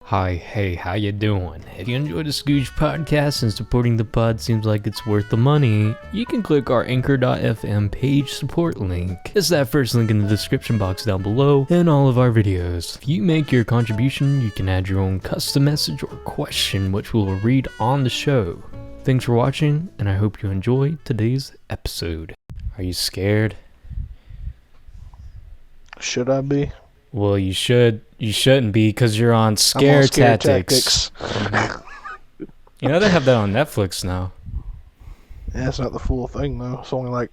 Hi, hey, how you doing? If you enjoy the Scooge podcast and supporting the pod seems like it's worth the money, you can click our anchor.fm page support link. It's that first link in the description box down below in all of our videos. If you make your contribution, you can add your own custom message or question which we will read on the show. Thanks for watching, and I hope you enjoy today's episode. Are you scared? Should I be? Well, you shouldn't be, because you're on scare tactics. You know, they have that on Netflix now. Yeah, it's not the full thing, though. It's only like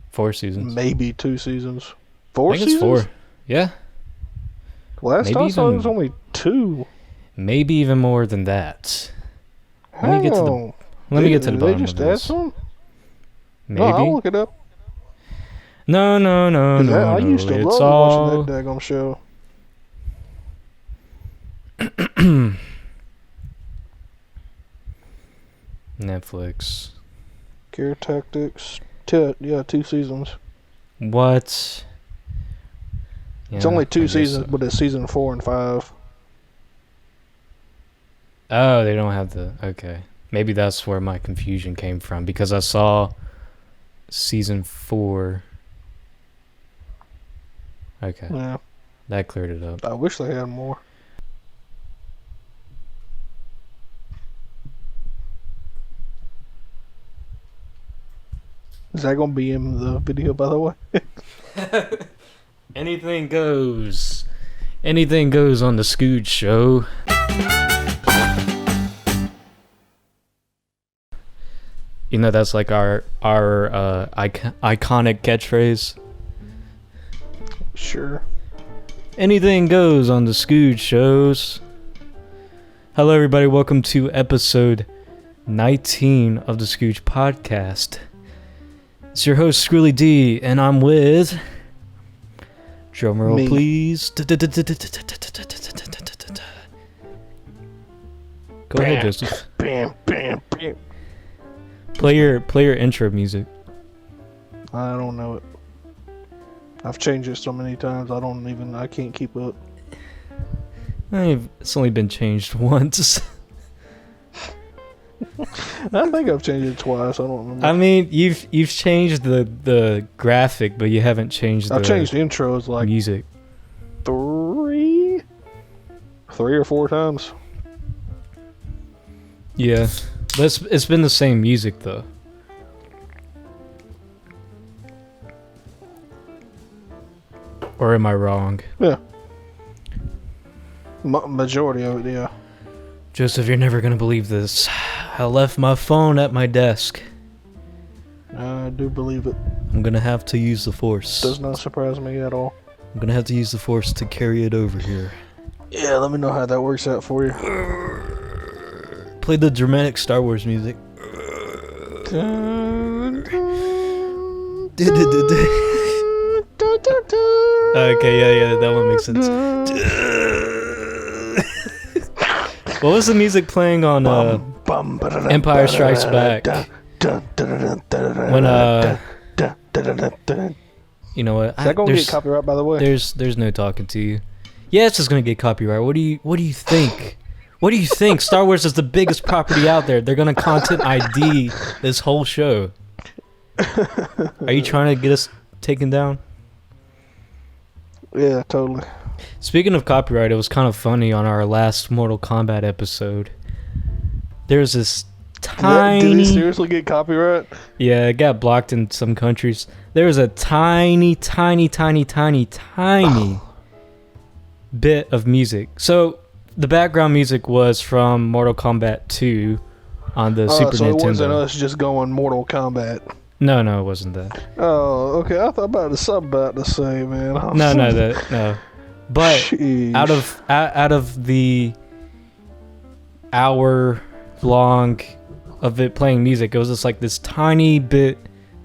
4 seasons. Maybe 2 seasons. I think it's 4. Yeah. Last time I saw it was only 2. Maybe even more than that. Let me get to the bottom they just of add this. some? Maybe. No, I'll look it up. No. I used to love watching that daggone show. Netflix. Scare Tactics. 2 seasons. What? Yeah, It's only 2 seasons, but it's season 4 and 5. Oh, they don't have the... Okay. Maybe that's where my confusion came from, because I saw season 4... Okay. Yeah. That cleared it up. I wish they had more. Is that going to be in the video, by the way? Anything goes. Anything goes on the Scooge Show. You know, that's like our iconic catchphrase. Sure. Anything goes on the Scooge Shows. Hello, everybody. Welcome to episode 19 of the Scooge Podcast. It's your host, SUBREDDIT, and I'm with... Drumroll, please. Go ahead, Joseph. Bam. Play your intro music. I don't know it. I've changed it so many times, I can't keep up. It's only been changed once. I think I've changed it twice, I don't remember. I mean, you've changed the graphic, but you haven't changed I've changed the intros like music. 3 or 4 times. Yeah. But it's been the same music, though. Or am I wrong? Yeah. Majority of it, yeah. Joseph, you're never gonna believe this. I left my phone at my desk. I do believe it. I'm gonna have to use the Force. Does not surprise me at all. I'm gonna have to use the Force to carry it over here. Yeah, let me know how that works out for you. Play the dramatic Star Wars music. Okay, yeah, that one makes sense. What was the music playing on Empire Strikes Back? When you know what? Is that gonna get copyright, by the way? There's no talking to you. Yeah, it's just gonna get copyright. What do you think? What do you think? Star Wars is the biggest property out there. They're gonna content ID this whole show. Are you trying to get us taken down? Yeah, totally. Speaking of copyright, it was kind of funny on our last Mortal Kombat episode. There's this tiny... Did it seriously get copyright? Yeah, it got blocked in some countries. There was a tiny bit of music. So, the background music was from Mortal Kombat 2 on the Super so Nintendo. It wasn't us just going Mortal Kombat. No, it wasn't that. Oh, okay. I thought about to say, man. No. But Sheesh. out of the hour long of it playing music, it was just like this tiny bit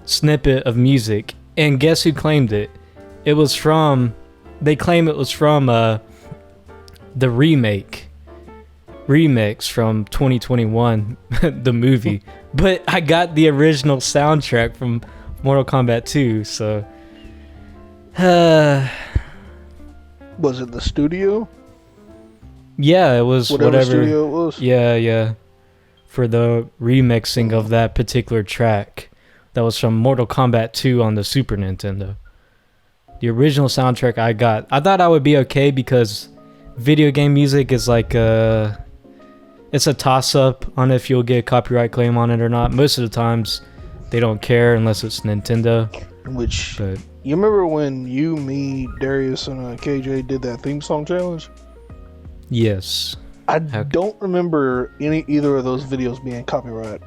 snippet of music. And guess who claimed it? They claim it was from the remix from 2021, the movie. But I got the original soundtrack from Mortal Kombat 2, so... Was it the studio? Yeah, it was whatever studio it was. Yeah. For the remixing of that particular track. That was from Mortal Kombat 2 on the Super Nintendo. The original soundtrack I thought I would be okay because video game music is like it's a toss-up on if you'll get a copyright claim on it or not. Most of the times, they don't care unless it's Nintendo. But you remember when you, me, Darius, and KJ did that theme song challenge? Yes. I don't remember either of those videos being copyright.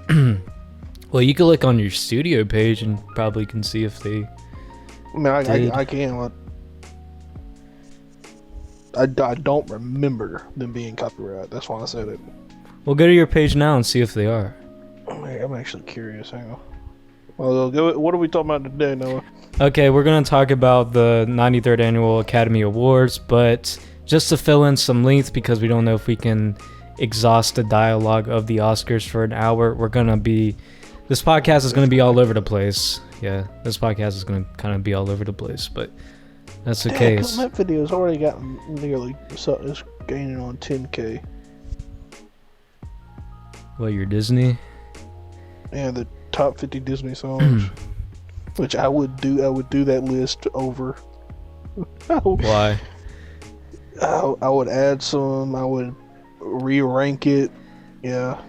Well, you can look on your studio page and probably can see if they. I mean, I can. I don't remember them being copyright. That's why I said it. Well, go to your page now and see if they are. I'm actually curious. Hang on. Well, what are we talking about today, Noah? Okay, we're going to talk about the 93rd Annual Academy Awards, but just to fill in some length because we don't know if we can exhaust the dialogue of the Oscars for an hour, this podcast is going to be all over the place. Yeah, this podcast is going to kind of be all over the place, but that's okay. My video's already got nearly, so it's gaining on 10K. What, your Disney? Yeah, the top 50 Disney songs. Which I would do that list over. Why? I would add some, I would re-rank it. Yeah.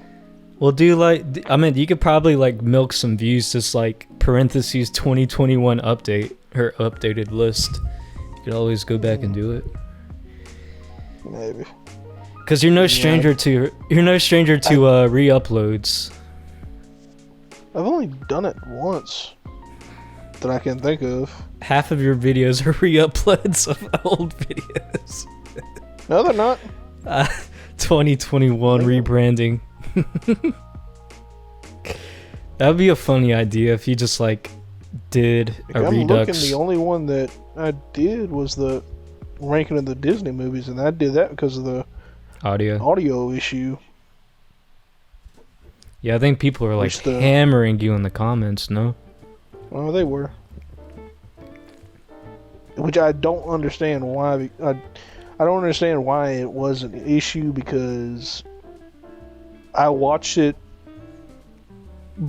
Well, you could probably like milk some views, just like parentheses 2021 update, her updated list. You could always go back and do it. Maybe. Because you're no stranger to re-uploads. I've only done it once that I can think of. Half of your videos are re-uploads of old videos. No, they're not. 2021 rebranding. That would be a funny idea if you just like did a redux. Looking, the only one that I did was the ranking of the Disney movies, and I did that because of the audio issue. Yeah, I think people are like hammering you in the comments, no? Oh, they were. Which I don't understand why. I don't understand why it was an issue, because I watched it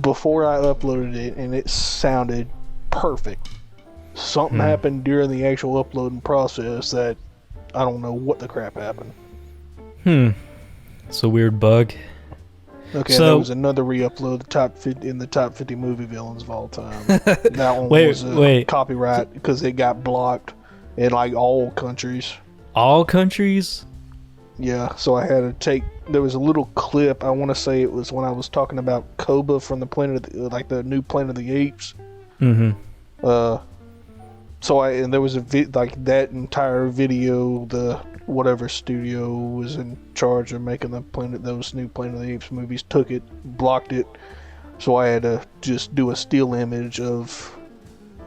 before I uploaded it and it sounded perfect. Something happened during the actual uploading process that I don't know what the crap happened. It's a weird bug. Okay, so there was another re-upload, the top 50 movie villains of all time. That one was copyright because it got blocked in like all countries. All countries? Yeah, so I had to there was a little clip, I want to say it was when I was talking about Koba from the the new Planet of the Apes. And there was that entire video, the whatever studio was in charge of making those new Planet of the Apes movies took it, blocked it, so I had to just do a still image of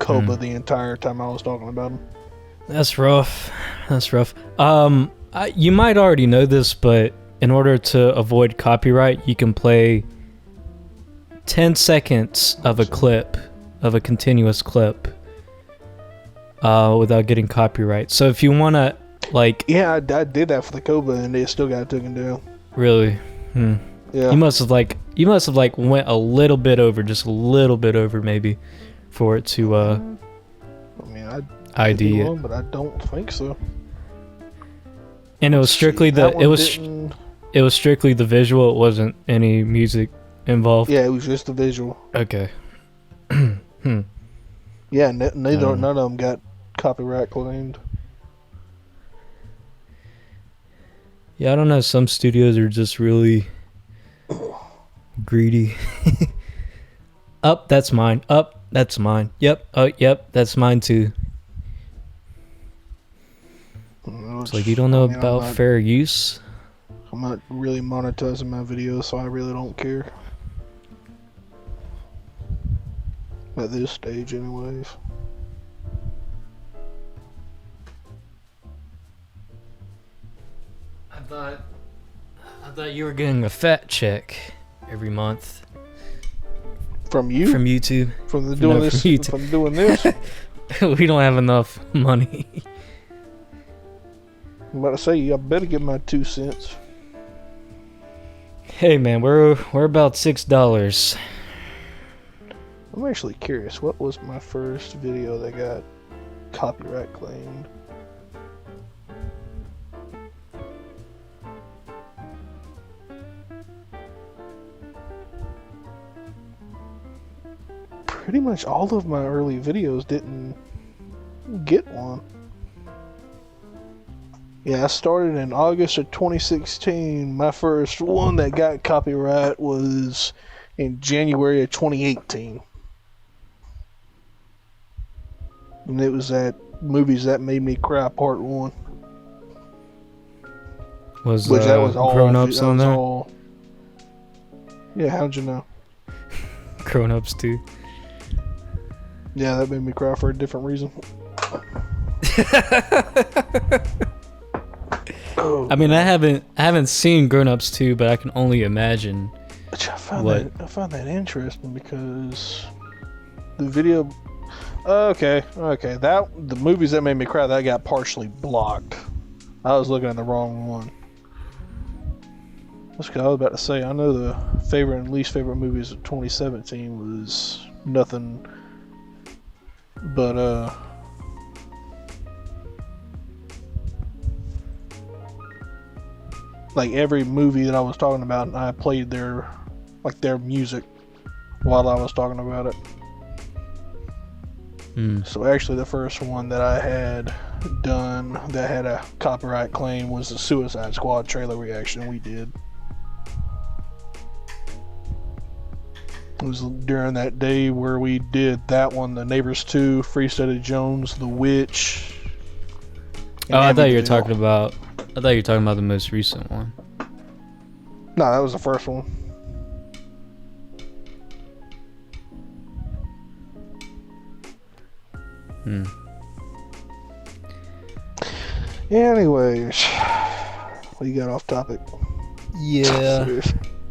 Koba the entire time I was talking about him. That's rough. You might already know this, but in order to avoid copyright, you can play 10 seconds of a continuous clip, without getting copyright. So if you want to, Yeah, I did that for the Koba, and it still got taken down. Really? Yeah. You must have went a little bit over, just a little bit over maybe, for it to, I ID it. But I don't think so. And it was strictly it was strictly the visual. It wasn't any music involved. Yeah, it was just the visual. Okay. Yeah, none of them got copyright claimed. Yeah, I don't know. Some studios are just really greedy. That's mine. That's mine. Yep. Yep. That's mine too. It's like you don't know about fair use. I'm not really monetizing my videos, so I really don't care. At this stage, anyways. I thought you were getting a fat check every month. From you? From YouTube. From doing this? We don't have enough money. I'm about to say, I better get my 2 cents. Hey man, we're about $6. I'm actually curious, what was my first video that got copyright claimed? Pretty much all of my early videos didn't get one. Yeah, I started in August of 2016. My first one that got copyright was in January of 2018. And it was that Movies That Made Me Cry Part 1. Was that was all Grown Ups on there? All... Yeah, how'd you know? Grown Ups too. Yeah, that made me cry for a different reason. I mean, I haven't seen Grown Ups 2, but I can only imagine. Which I found that interesting because the video. Okay. The Movies That Made Me Cry, that got partially blocked. I was looking at the wrong one. That's because I was about to say, I know the favorite and least favorite movies of 2017 was nothing but like every movie that I was talking about, I played their music while I was talking about it. So actually the first one that I had done that had a copyright claim was the Suicide Squad trailer reaction we did. It was during that day where we did that one, The Neighbors 2, Free State of Jones, The Witch. I thought you were talking about the most recent one. No, that was the first one. Anyways, we got off topic. Yeah, a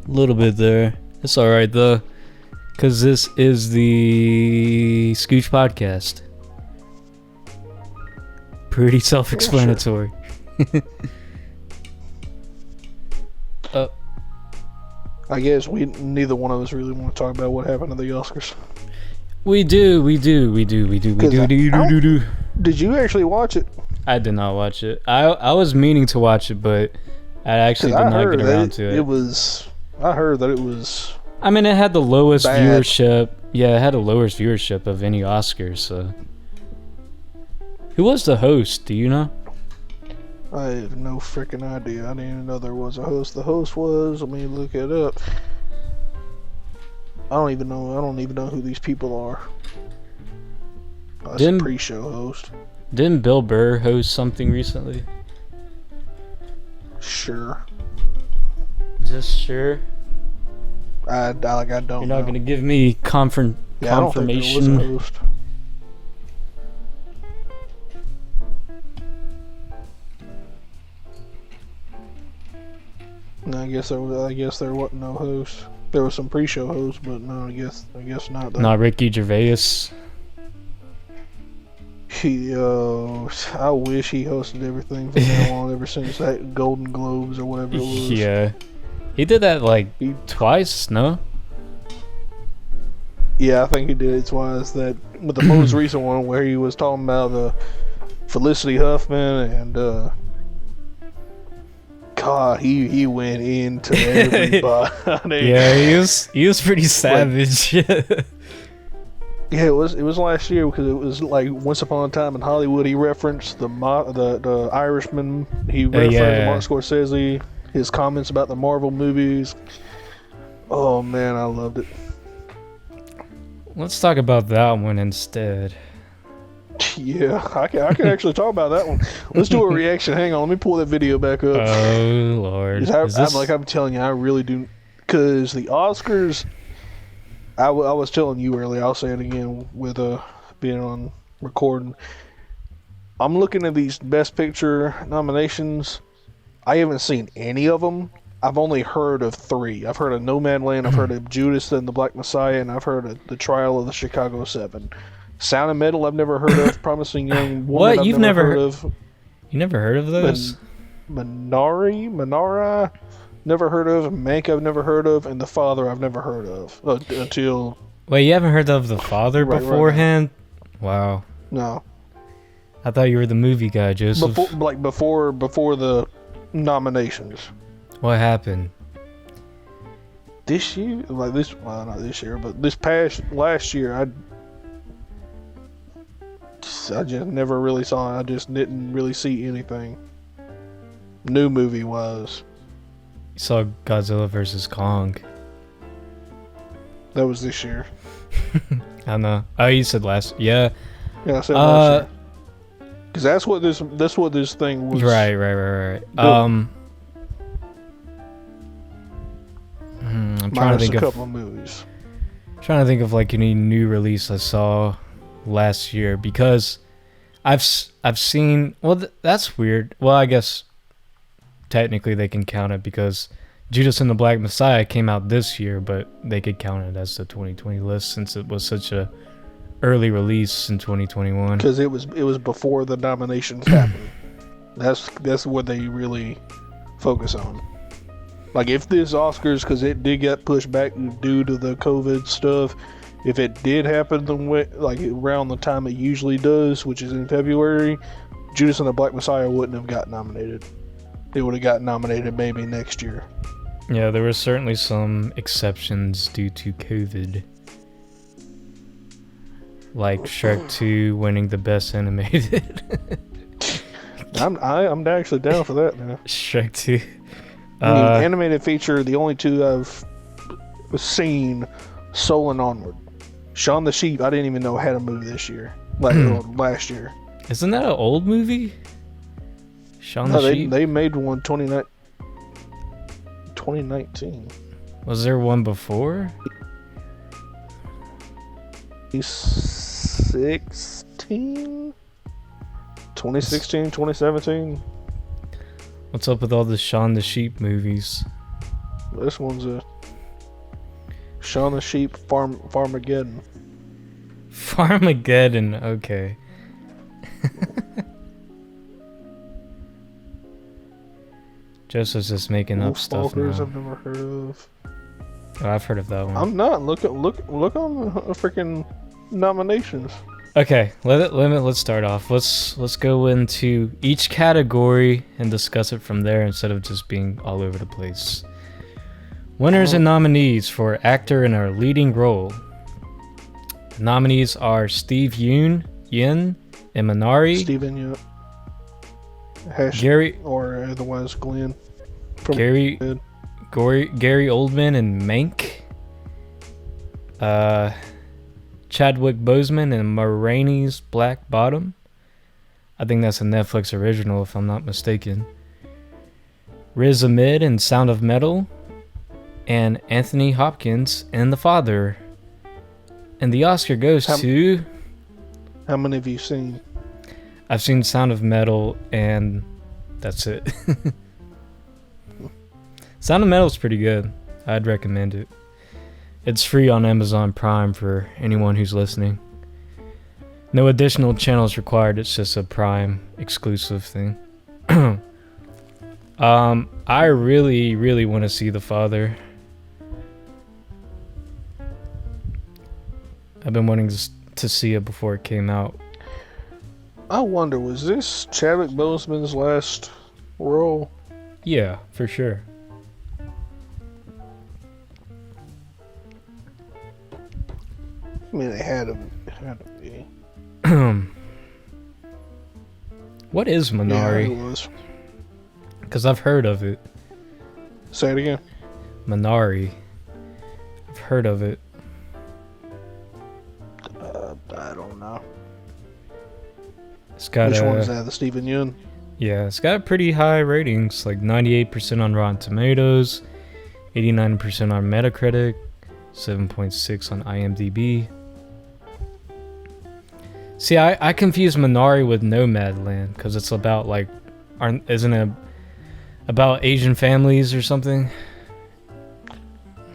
little bit there. It's all right though, because this is the Scooch podcast. Pretty self-explanatory. Yeah, sure. I guess neither one of us really want to talk about what happened to the Oscars. We do. Did you actually watch it? I did not watch it. I was meaning to watch it, but I actually did not get around to it. I heard that it was. I mean, it had the lowest bad. viewership. Yeah, it had the lowest viewership of any Oscars. So, who was the host? Do you know? I have no freaking idea. I didn't even know there was a host. The host was. Let me look it up. I don't even know who these people are. That's a pre-show host. Didn't Bill Burr host something recently? Sure. Just sure? I don't You're not know. gonna give me confirmation? I don't think there was a host. No, I guess there wasn't no host. There was some pre-show hosts, but no, I guess not. Not Ricky Gervais. I wish he hosted everything from now on, ever since that Golden Globes or whatever it was. Yeah, he did that twice. No. Yeah, I think he did it twice. That with the most recent one where he was talking about the Felicity Huffman and God, he went into everybody. Yeah, he was pretty savage. Yeah, it was last year because it was like Once Upon a Time in Hollywood. He referenced the Irishman. He referenced Martin Scorsese. His comments about the Marvel movies. Oh man, I loved it. Let's talk about that one instead. Yeah, I can actually talk about that one. Let's do a reaction. Hang on, let me pull that video back up. Oh Lord! I'm telling you, I really do. Because the Oscars, I was telling you earlier. I'll say it again with being on recording. I'm looking at these Best Picture nominations. I haven't seen any of them. I've only heard of 3. I've heard of Nomadland, I've heard of Judas and the Black Messiah, and I've heard of The Trial of the Chicago 7. Sound of Metal I've never heard of. Promising Young Woman What? I've You've never never heard of. You never heard of those? Minari, never heard of. Mank, I've never heard of, and The Father, I've never heard of until. Wait, you haven't heard of The Father beforehand? Wow. No. I thought you were the movie guy, Joseph. Before the nominations. What happened? This year, not this year, but last year, I just never really saw it. I just didn't really see anything new movie wise. You saw Godzilla vs. Kong. That was this year. I don't know. Oh, you said last. Yeah. Yeah, I said last year. Because that's what this thing was. Right. I'm trying to think of a couple of movies. Trying to think of like any new release I saw last year, because I've seen. Well, that's weird. Well, I guess technically they can count it because Judas and the Black Messiah came out this year, but they could count it as the 2020 list since it was such a early release in 2021. Because it was before the nominations happened. That's what they really focus on. Like if this Oscars, because it did get pushed back due to the COVID stuff, if it did happen like around the time it usually does, which is in February, Judas and the Black Messiah wouldn't have got nominated. It would have got nominated maybe next year. Yeah, there were certainly some exceptions due to COVID. Like Shrek 2 winning the best animated. I'm actually down for that now. Shrek 2. Animated feature, the only two I've seen, Soul and Onward. Shaun the Sheep, I didn't even know had a movie this year. Last year. Isn't that an old movie? Shaun the Sheep? They made one 2019. Was there one before? 2016, 2017. What's up with all the Shaun the Sheep movies? This one's a Shaun the Sheep Farmageddon. Farmageddon, okay. Joseph's just making up stuff now. I've never heard of. Oh, I've heard of that one. I'm not. Look on the freaking nominations. Okay, let's start off. Let's go into each category and discuss it from there instead of just being all over the place. Winners and nominees for actor in a leading role. The nominees are Steve Yeun, and Minari. Steven Yeun. Gary, or otherwise Glenn. Gary Oldman and Mank. Chadwick Boseman and Ma Rainey's Black Bottom. I think that's a Netflix original if I'm not mistaken. Riz Ahmed in Sound of Metal. And Anthony Hopkins in The Father. And the Oscar goes to... How many have you seen? I've seen Sound of Metal and that's it. Sound of Metal is pretty good. I'd recommend it. It's free on Amazon Prime for anyone who's listening. No additional channels required. It's just a Prime exclusive thing. I really, really want to see The Father. I've been wanting to see it before it came out. I wonder, was this Chadwick Boseman's last role? Yeah, for sure. I mean, it had to be. What is Minari? Yeah, it was. Because I've heard of it. Say it again. Minari. I've heard of it. I don't know. It's got Which one is that? The Steven Yeun? Yeah, it's got pretty high ratings, like 98% on Rotten Tomatoes, 89% on Metacritic, 7.6 on IMDb. See, I confuse Minari with Nomadland because it's about isn't it about Asian families or something?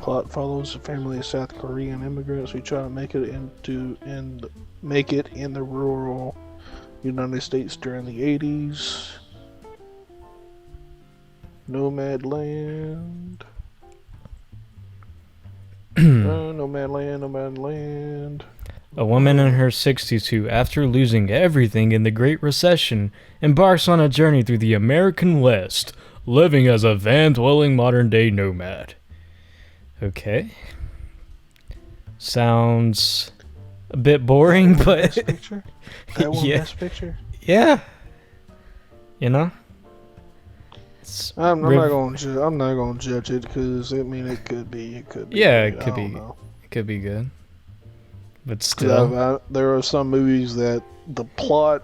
Plot follows a family of South Korean immigrants who try to make it in the rural United States during the 80s. Nomadland. Nomadland. A woman in her 60s who, after losing everything in the Great Recession, embarks on a journey through the American West, living as a van-dwelling modern-day nomad. Okay. Sounds a bit boring, but... Best picture? That one Yeah. best picture? Yeah. You know? I'm not gonna judge it because it could be. Yeah, great. it could I be. don't know. It could be good. But 'Cause still... there are some movies that the plot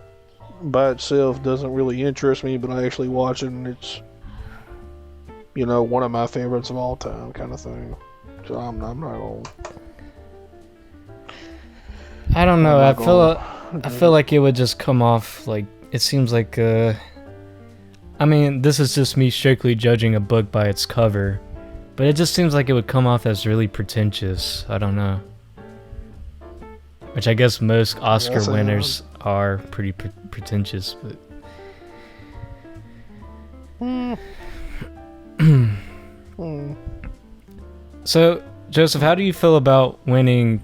by itself doesn't really interest me, but I actually watch it and it's, one of my favorites of all time, kind of thing. So I'm not gonna. I don't know. I'm not I feel like it would just come off like it seems like I mean, this is just me strictly judging a book by its cover, but it just seems like it would come off as really pretentious. I don't know. Which I guess most Oscar winners are pretty pretentious, but So, Joseph, how do you feel about winning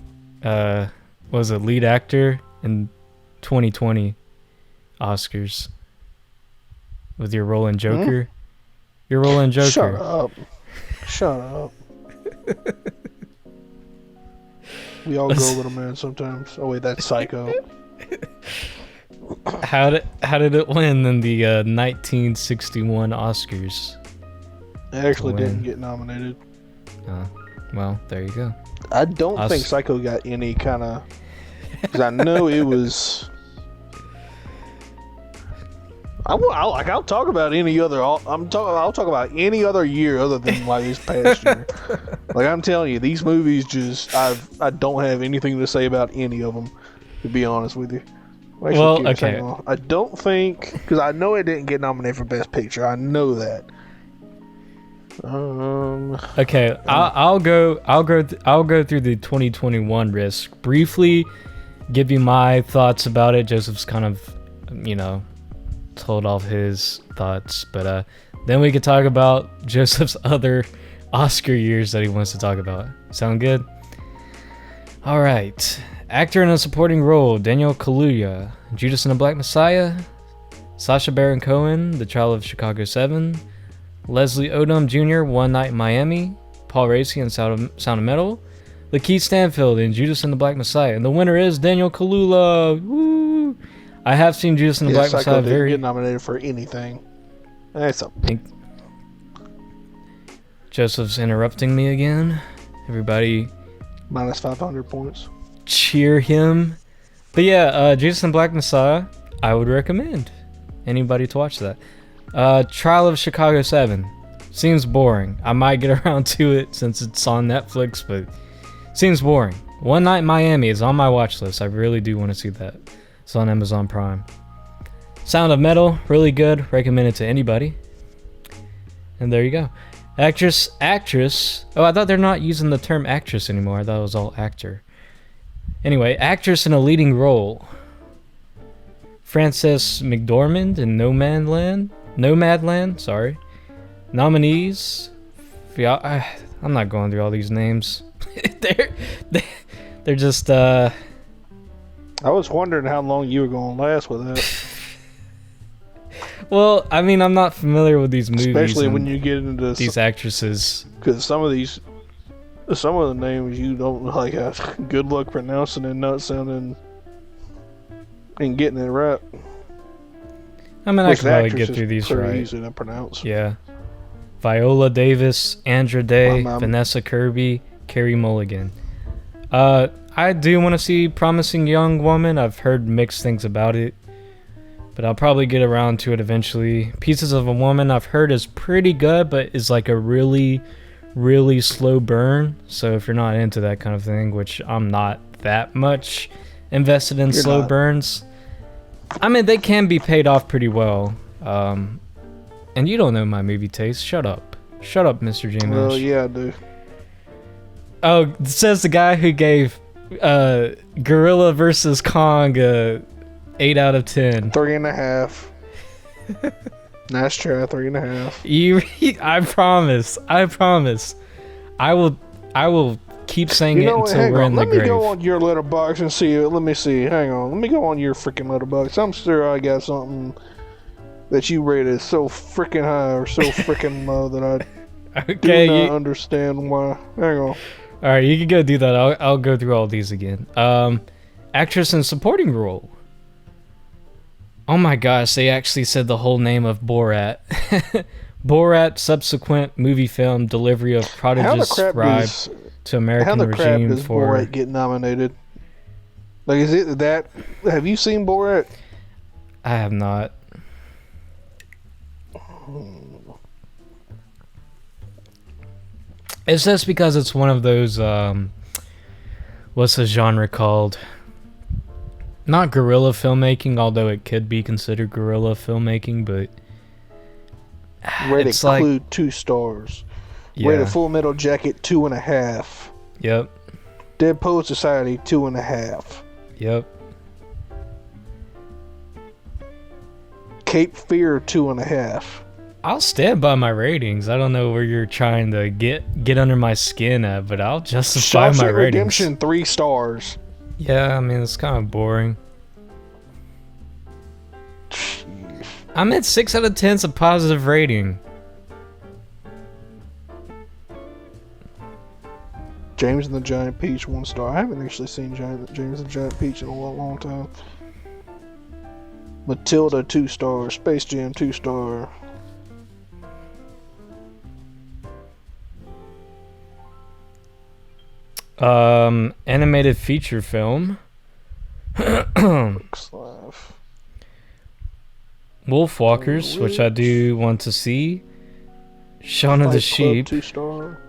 was it lead actor in 2020 Oscars with your role in Joker? Your role in Joker. Shut up. We all go a little mad sometimes. Oh wait, that's Psycho. How did it win in the 1961 Oscars? It actually didn't get nominated. Well, there you go. I don't think Psycho got any kind of... Because I know it was... I'll talk about any other... I'll talk about any other year other than like this past year. Like I'm telling you, these movies just... I don't have anything to say about any of them, to be honest with you. Well, okay. I don't think... Because I know it didn't get nominated for Best Picture. I know that. Okay, I'll go through the 2021 risk briefly, give you my thoughts about it. Joseph's kind of, told off his thoughts, but then we could talk about Joseph's other Oscar years that he wants to talk about. Sound good? All right. Actor in a supporting role: Daniel Kaluuya, Judas and the Black Messiah, Sacha Baron Cohen, The Trial of Chicago 7, Leslie Odom Jr., One Night in Miami, Paul Raci in Sound of Metal, Lakeith Stanfield in Judas and the Black Messiah, and the winner is Daniel Kaluuya. Woo! I have seen Judas and the Black Messiah. Didn't get nominated for anything. That's a... Joseph's interrupting me again. Everybody, minus 500 points. Cheer him. But yeah, Judas and the Black Messiah, I would recommend anybody to watch that. Trial of Chicago 7 seems boring. I might get around to it since it's on Netflix, but seems boring. One Night in Miami is on my watch list. I really do want to see that. It's on Amazon Prime. Sound of Metal, really good. Recommend it to anybody. And there you go. Actress. Oh, I thought they're not using the term actress anymore. I thought it was all actor. Anyway, actress in a leading role: Frances McDormand in Nomadland, sorry. Nominees. I'm not going through all these names. they're just I was wondering how long you were going to last with that. Well, I mean, I'm not familiar with these movies, especially when you get into these actresses. Because some of the names you don't like have good luck pronouncing and not sounding and getting it right. I mean, I can probably get through these right. Easy to pronounce. Yeah. Viola Davis, Andra Day, Vanessa Kirby, Carey Mulligan. I do want to see Promising Young Woman. I've heard mixed things about it, but I'll probably get around to it eventually. Pieces of a Woman, I've heard is pretty good, but is like a really, really slow burn. So if you're not into that kind of thing, which I'm not that much invested in slow burns. I mean, they can be paid off pretty well. And you don't know my movie taste. Shut up, Mr. J. Well, yeah, I do. Oh, it says the guy who gave Gorilla vs. Kong 8 out of 10. 3.5. Nice try, 3.5. I promise. I will keep saying it until we're in the grave. Let me go on your letterbox and see it. Let me see. Hang on. Let me go on your freaking letterbox. I'm sure I got something that you rated so freaking high or so freaking low that I do not understand why. Hang on. All right, you can go do that. I'll go through all these again. Actress in supporting role. Oh my gosh, they actually said the whole name of Borat. Borat subsequent movie film delivery of prodigious scribe to American regime for... How the crap does Borat get nominated? Like, is it that... Have you seen Borat? I have not. It's just because it's one of those, what's the genre called? Not guerrilla filmmaking, although it could be considered guerrilla filmmaking, but... Rated Clue 2 stars. Yeah. Rated Full Metal Jacket 2.5. Yep. Dead Poet Society 2.5. Yep. Cape Fear 2.5. I'll stand by my ratings. I don't know where you're trying to get under my skin at, but I'll justify my ratings. Redemption 3 stars. Yeah, I mean, it's kind of boring. I'm at 6 out of 10's a positive rating. James and the Giant Peach 1 star. I haven't actually seen James and the Giant Peach in a long time. Matilda 2 stars. Space Jam 2 star. Animated feature film. Wolfwalkers, which I do want to see. Shaun of the Sheep. 2 star.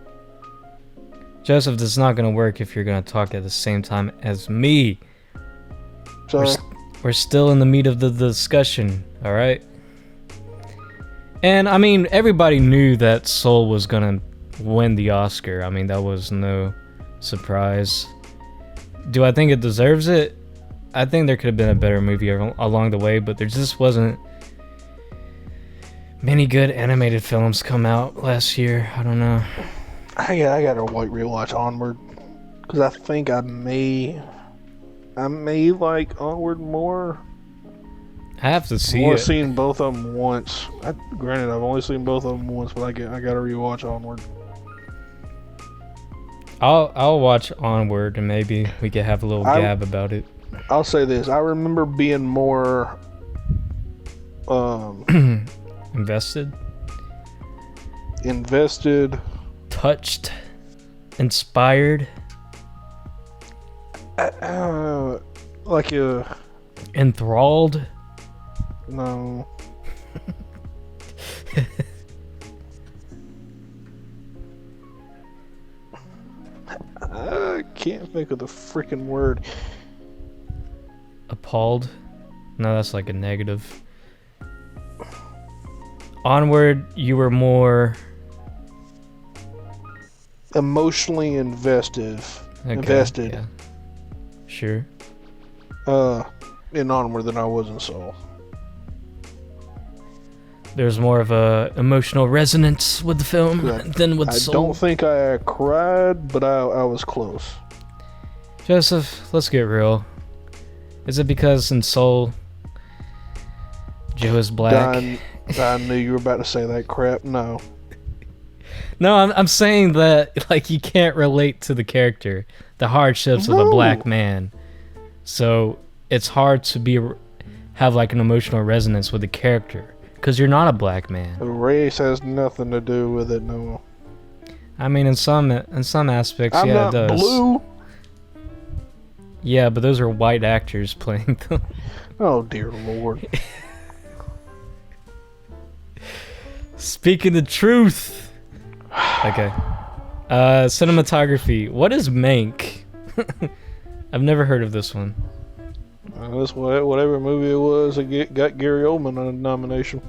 Joseph, this is not going to work if you're going to talk at the same time as me. Sorry. We're still in the meat of the discussion, alright? And, I mean, everybody knew that Soul was going to win the Oscar. I mean, that was no surprise. Do I think it deserves it? I think there could have been a better movie along the way, but there just wasn't many good animated films come out last year. I don't know. I gotta rewatch Onward, because I think I may like Onward more. I have to see it. I've only seen both of them once. Granted, I've only seen both of them once, but I gotta rewatch Onward. I'll watch Onward and maybe we could have a little gab about it. I'll say this: I remember being more invested, touched, inspired, like enthralled. No. I can't think of the freaking word. Appalled? No, that's like a negative. Onward, you were more emotionally invested. Yeah. Sure. In Onward than I was in Soul. There's more of a emotional resonance with the film than with Soul. I don't think I cried, but I was close. Joseph, let's get real. Is it because in Soul, Joe is black? I knew you were about to say that crap. No. No, I'm saying that like you can't relate to the character, the hardships of a black man. So it's hard to have like an emotional resonance with the character because you're not a black man. The race has nothing to do with it, no. I mean, in some aspects, I'm yeah, not it does. Blue. Yeah, but those are white actors playing them. Oh dear Lord. Speaking the truth. Okay. Cinematography. What is Mank? I've never heard of this one. That's whatever movie it was, it got Gary Oldman a nomination.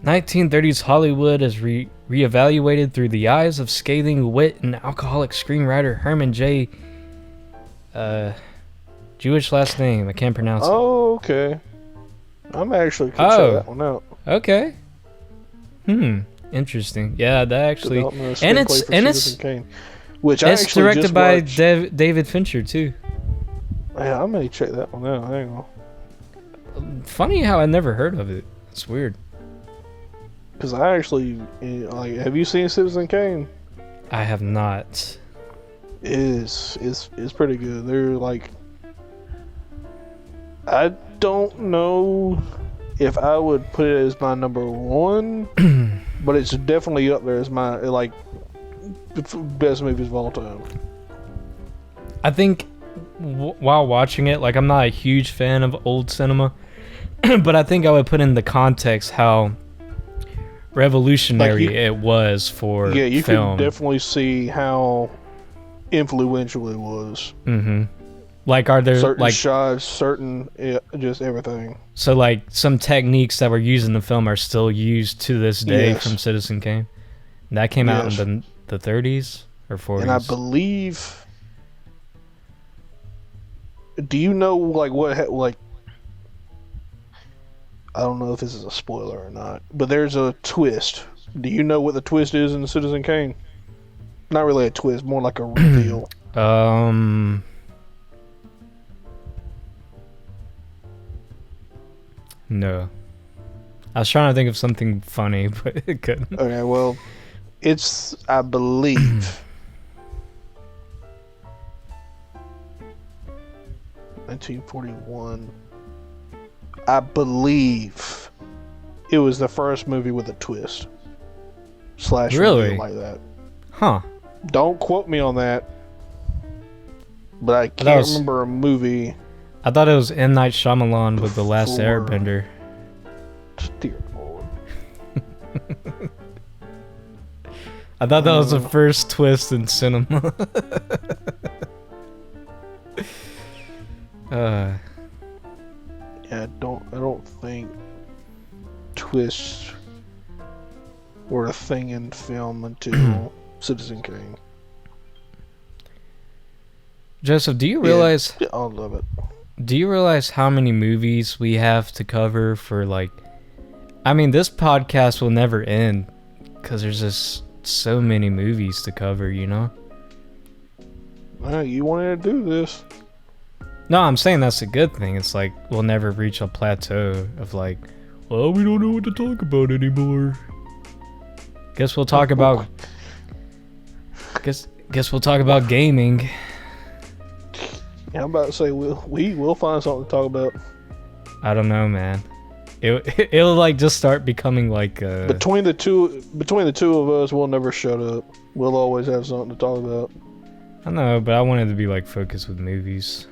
1930s Hollywood is reevaluated through the eyes of scathing wit and alcoholic screenwriter Herman J. Jewish last name. I can't pronounce it. Oh, okay. I'm actually check that one out. Okay. Interesting. Yeah, that actually, Development of and screenplay for Citizen Kane, which I it's actually directed just by watched. David Fincher too. Yeah, I may check that one out. Hang on. Funny how I never heard of it. It's weird. Because I actually like. Have you seen Citizen Kane? I have not. It's pretty good. They're like, I don't know if I would put it as my number one, but it's definitely up there as my like best movies of all time. I think while watching it, like I'm not a huge fan of old cinema, but I think I would put in the context how revolutionary it was for yeah, you film. could definitely see how influential it was. Mm-hmm. Like, are there certain like shots, certain just everything? So like some techniques that were used in the film are still used to this day Yes. from Citizen Kane. That came out in the 30s or 40s. And I believe. Do you know like what like? I don't know if this is a spoiler or not, but there's a twist. Do you know what the twist is in Citizen Kane? Not really a twist, more like a reveal. No. I was trying to think of something funny, but it couldn't. Okay, well, it's, I believe, 1941. I believe it was the first movie with a twist. Slash Really? reveal like that. Huh. Don't quote me on that. But I can't remember a movie. I thought it was M. Night Shyamalan with The Last Airbender. Dear Lord. I thought that was the first twist in cinema. Yeah, I don't think twists were a thing in film until Citizen Kane. Joseph, do you realize? Yeah, I love it. Do you realize how many movies we have to cover for like? I mean, this podcast will never end because there's just so many movies to cover. You know. You wanted to do this. No, I'm saying that's a good thing. It's like we'll never reach a plateau of like, well, we don't know what to talk about anymore. Guess we'll talk about. Guess we'll talk about gaming. Yeah, I'm about to say we'll find something to talk about. I don't know, man. It'll like just start becoming like between the two of us, we'll never shut up. We'll always have something to talk about. I know, but I wanted to be like focused with movies,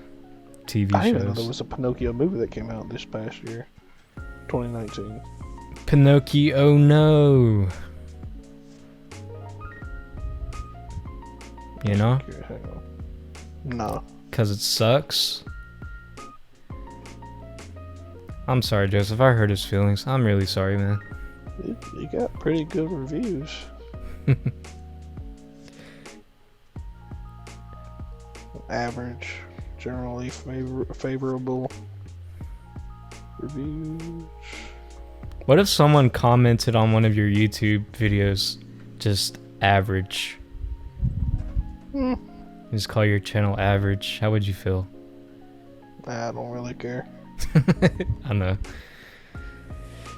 TV shows. I didn't even know there was a Pinocchio movie that came out this past year, 2019. Pinocchio, no. You know? Here, hang on. No. Because it sucks. I'm sorry, Joseph. I hurt his feelings. I'm really sorry, man. It got pretty good reviews. Average, generally favorable reviews. What if someone commented on one of your YouTube videos, just average? Just call your channel average. How would you feel? I don't really care. I know.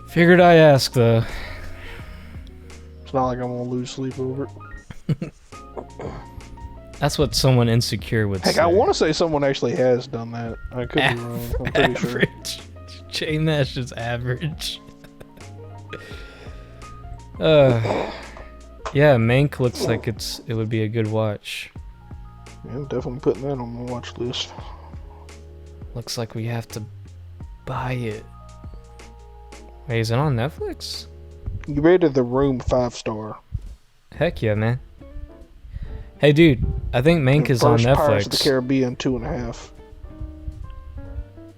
Figured I ask though. It's not like I'm gonna lose sleep over it. That's what someone insecure would say. Heck, I want to say someone actually has done that. I could be wrong. I'm pretty sure. Chain Nash is average. Yeah, Mank looks like it would be a good watch. Yeah, I'm definitely putting that on my watch list. Looks like we have to buy it. Wait, is it on Netflix? You rated The Room 5-star. Heck yeah, man. Hey, dude, I think Mank is on Netflix. Pirates of the Caribbean 2.5.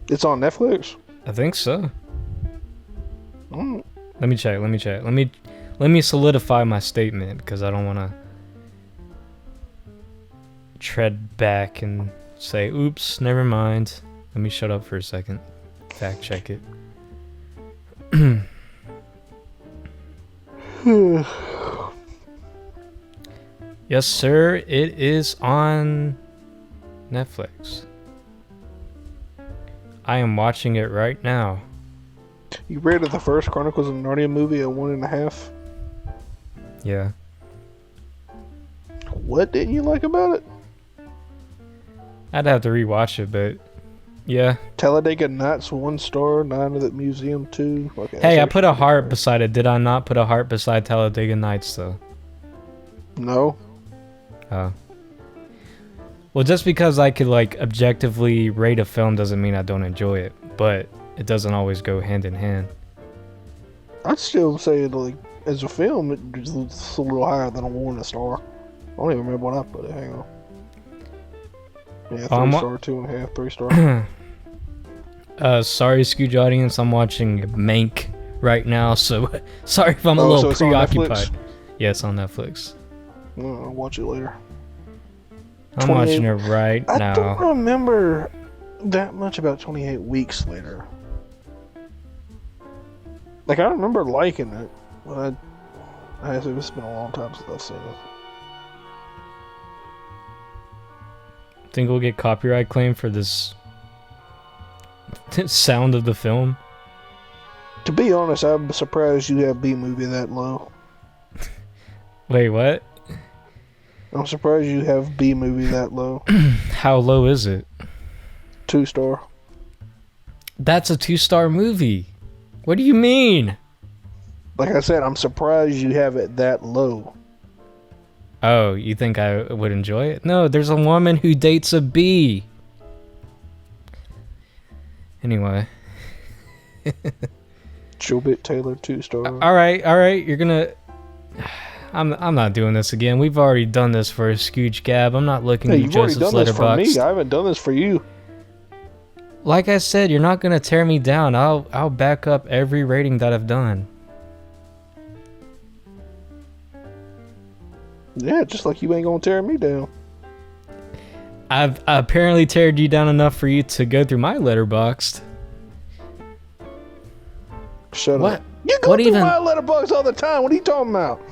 It's on Netflix? I think so. Mm. Let me check. Let me solidify my statement because I don't want to tread back and say, "Oops, never mind." Let me shut up for a second. Fact check it. Yes, sir. It is on Netflix. I am watching it right now. You rated the first Chronicles of Narnia movie at 1.5? Yeah. What didn't you like about it? I'd have to rewatch it, but yeah. Talladega Nights 1 star, 9 at the museum 2. Okay, Hey, I put a heart beside it. Did I not put a heart beside Talladega Nights, though? No. Oh. Well, just because I could, like, objectively rate a film doesn't mean I don't enjoy it. But it doesn't always go hand in hand. I'd still say, like, as a film, it's a little higher than a 1 star. I don't even remember what I put it. Hang on. Yeah, 3 star, 2.5, 3 star. Sorry, Scooge audience. I'm watching Mank right now, so sorry if I'm a little preoccupied. Yeah, it's on Netflix. I'll watch it later. I'm watching it right now. I don't remember that much about 28 Weeks Later. Like, I remember liking it, but it's been a long time since I've seen it. Think we'll get copyright claim for this sound of the film? To be honest, I'm surprised you have B-movie that low. Wait, what? I'm surprised you have B-movie that low. How low is it? 2 star. That's a 2-star movie. What do you mean? Like I said, I'm surprised you have it that low. Oh, you think I would enjoy it? No, there's a woman who dates a bee. Anyway. Chobit Taylor 2 star. All right. You're gonna. I'm not doing this again. We've already done this for a Scooch Gab. I'm not looking at Joseph's You've already done this for letterbox. me. I haven't done this for you. Like I said, you're not gonna tear me down. I'll back up every rating that I've done. Yeah, just like you ain't gonna tear me down. I've apparently teared you down enough for you to go through my letterboxd. Shut What? up. You go What through even? my letterbox all the time. What are you talking about?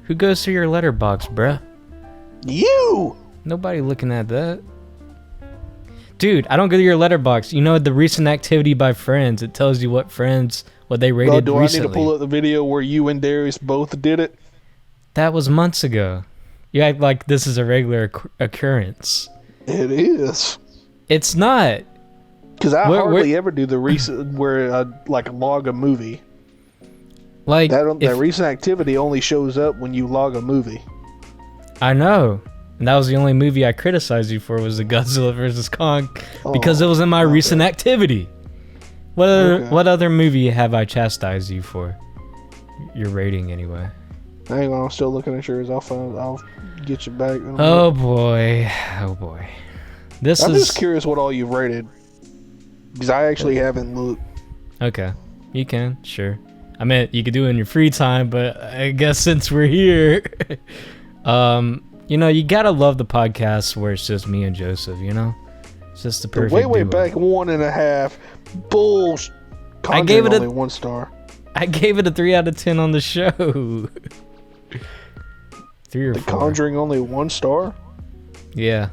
Who goes through your letterbox, bruh? You! Nobody looking at that. Dude, I don't go to your letterbox. You know the recent activity by friends. It tells you what they rated do recently. I need to pull up the video where you and Darius both did it? That was months ago. You act like this is a regular occurrence. It is. It's not. Because I hardly ever do the recent where I like log a movie. Like that recent activity only shows up when you log a movie. I know. And that was the only movie I criticized you for was the Godzilla vs. Kong because it was in my recent activity. What other movie have I chastised you for? Your rating anyway. Hang on, I'm still looking at yours. I'll get you back. Oh boy. I'm just curious what all you've rated. Because I actually haven't looked. Okay. You can, sure. I meant you could do it in your free time, but I guess since we're here, you gotta love the podcast where it's just me and Joseph, you know? It's just the perfect way duo. back 1.5. Bullshit. I gave it only 1 star. I gave it a 3 out of 10 on the show. 3 or 4. The Conjuring only 1 star? Yeah.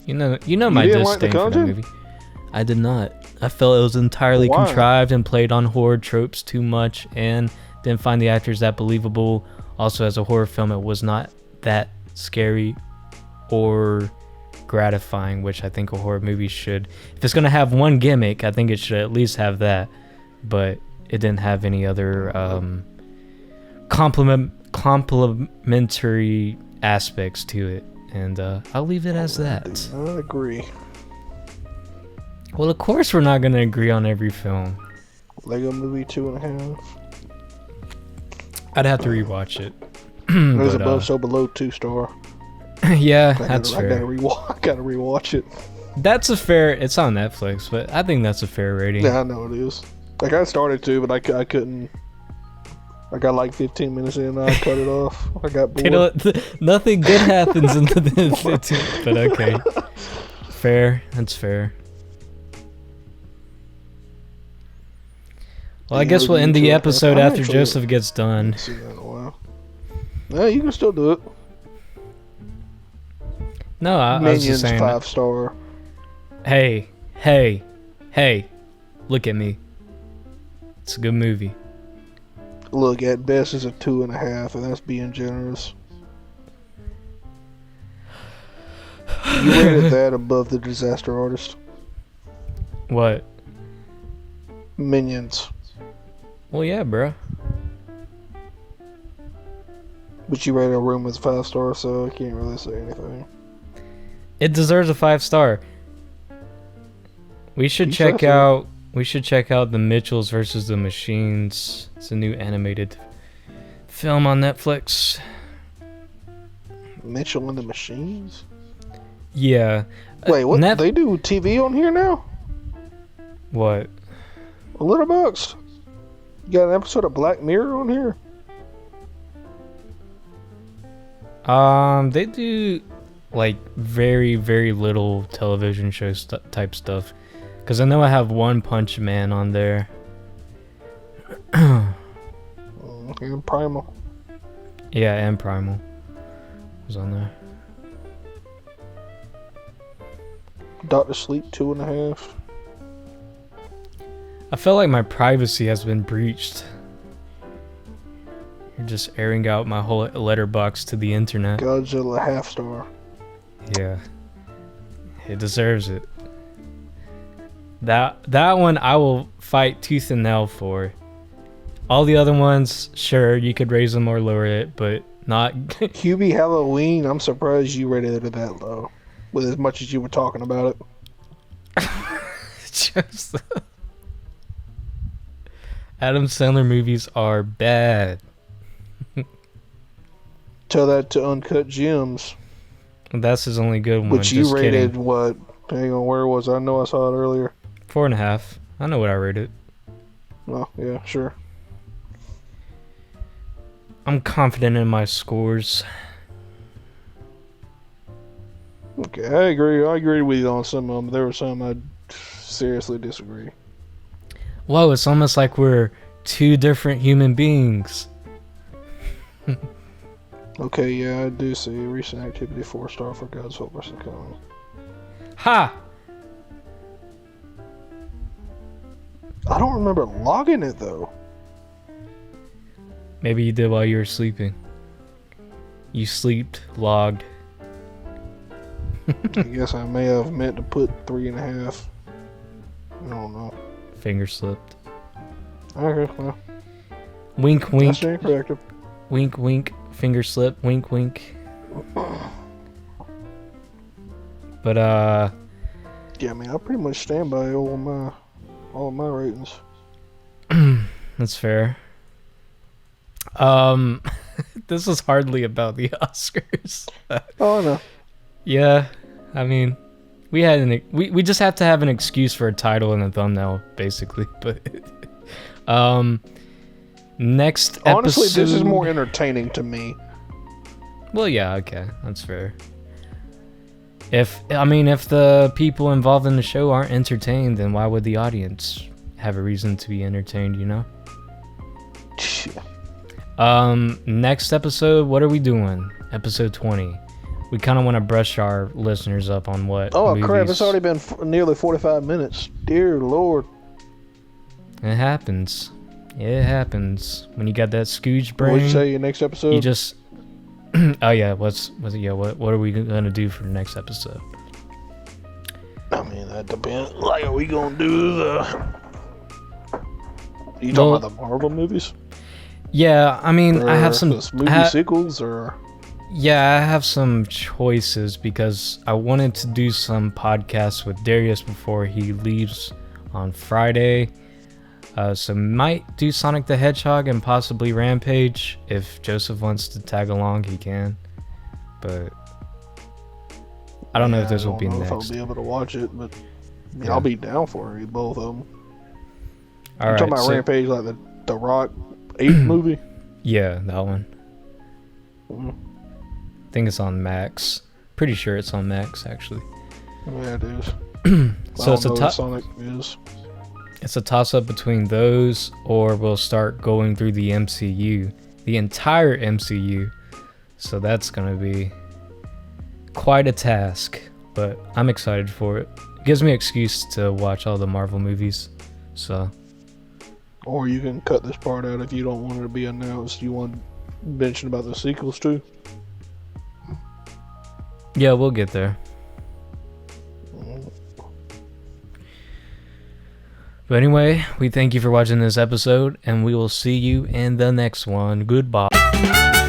You know my disdain for the movie. I did not. I felt it was entirely contrived and played on horror tropes too much and didn't find the actors that believable. Also, as a horror film, it was not that scary or gratifying, which I think a horror movie should. If it's going to have one gimmick, I think it should at least have that. But it didn't have any other complementary aspects to it. And I'll leave it as that. I agree. Well, of course we're not going to agree on every film. Lego Movie 2.5. I'd have to rewatch it. It was above, so below 2 star. Yeah, that's fair. I gotta rewatch it. That's a fair. It's on Netflix, but I think that's a fair rating. Yeah, I know it is. Like I started to, but I couldn't. I got like 15 minutes in, and I cut it off. I got bored. Nothing good happens in the 15. But okay, fair. That's fair. Well, I guess we'll end the episode after actually Joseph gets done. haven't seen that in a while. Yeah, you can still do it. No, I was just Minions saying. 5-star. Hey, look at me. It's a good movie. Look, at best is a 2.5, and that's being generous. You rated that above The Disaster Artist. What? Minions. Well, yeah, bro. But you rated a room with 5 stars, so I can't really say anything. It deserves a 5-star. We should check out The Mitchells versus the Machines. It's a new animated film on Netflix. Mitchell and the Machines? Yeah. Wait, what? They do TV on here now? What? Litterbox? You got an episode of Black Mirror on here? They do like very, very little television show type stuff. Because I know I have One Punch Man on there. And Primal. Yeah, and Primal was on there. Doctor Sleep 2.5. I feel like my privacy has been breached. You're just airing out my whole letterbox to the internet. Godzilla 1/2 star. Yeah. It deserves it. That one I will fight tooth and nail for. All the other ones, sure, you could raise them or lower it, but not... QB Halloween, I'm surprised you rated it that low. With as much as you were talking about it. Just... Adam Sandler movies are bad. Tell that to Uncut Gems. That's his only good one. Which you just rated kidding. what? Hang on, where was I? I know I saw it earlier. 4.5. I know what I rated. Oh, yeah, sure. I'm confident in my scores. Okay, I agree. I agree with you on some of them. There were some I seriously disagree. Whoa, it's almost like we're two different human beings. Okay, yeah, I do see recent activity 4-star for Godzilla vs. Kong. Ha! I don't remember logging it though. Maybe you did while you were sleeping. You sleeped, logged. I guess I may have meant to put 3.5. I don't know. Finger slipped. Okay, well. Wink, wink. That's incorrect. Wink, wink. Finger slip. Wink, wink. But yeah, I mean, I pretty much stand by all of my ratings. That's fair. This is hardly about the Oscars. Oh, I know. Yeah, I mean, we just have to have an excuse for a title and a thumbnail, basically. But next episode. Honestly, this is more entertaining to me. Well, yeah, okay, that's fair. If the people involved in the show aren't entertained, then why would the audience have a reason to be entertained? You know. Next episode, what are we doing? Episode 20. We kind of want to brush our listeners up on what. Oh movies... crap! It's already been nearly 45 minutes. Dear Lord. It happens. It happens when you got that Scooge brain. What'd you say? Your next episode? You just. Oh yeah. What are we gonna do for the next episode? I mean, that depends. Like, are we gonna do the? You talking about the Marvel movies? Yeah, I mean, I have some movie sequels, or. Yeah, I have some choices because I wanted to do some podcasts with Darius before he leaves on Friday. So might do Sonic the Hedgehog and possibly Rampage. If Joseph wants to tag along, he can. But I don't know if this will be next. If I'll be able to watch it, but Yeah. I'll be down for it, both of them. All You're right, talking about Rampage, like the Rock 8 movie? Yeah, that one. Mm-hmm. I think it's on Max. Pretty sure it's on Max, actually. Yeah, it is. So it's a top. Sonic is. It's a toss-up between those, or we'll start going through the MCU, the entire MCU. So that's gonna be quite a task, but I'm excited for it. It gives me an excuse to watch all the Marvel movies. So, or you can cut this part out if you don't want it to be announced. You want to mention about the sequels too? yeah, we'll get there. But anyway, we thank you for watching this episode, and we will see you in the next one. Goodbye.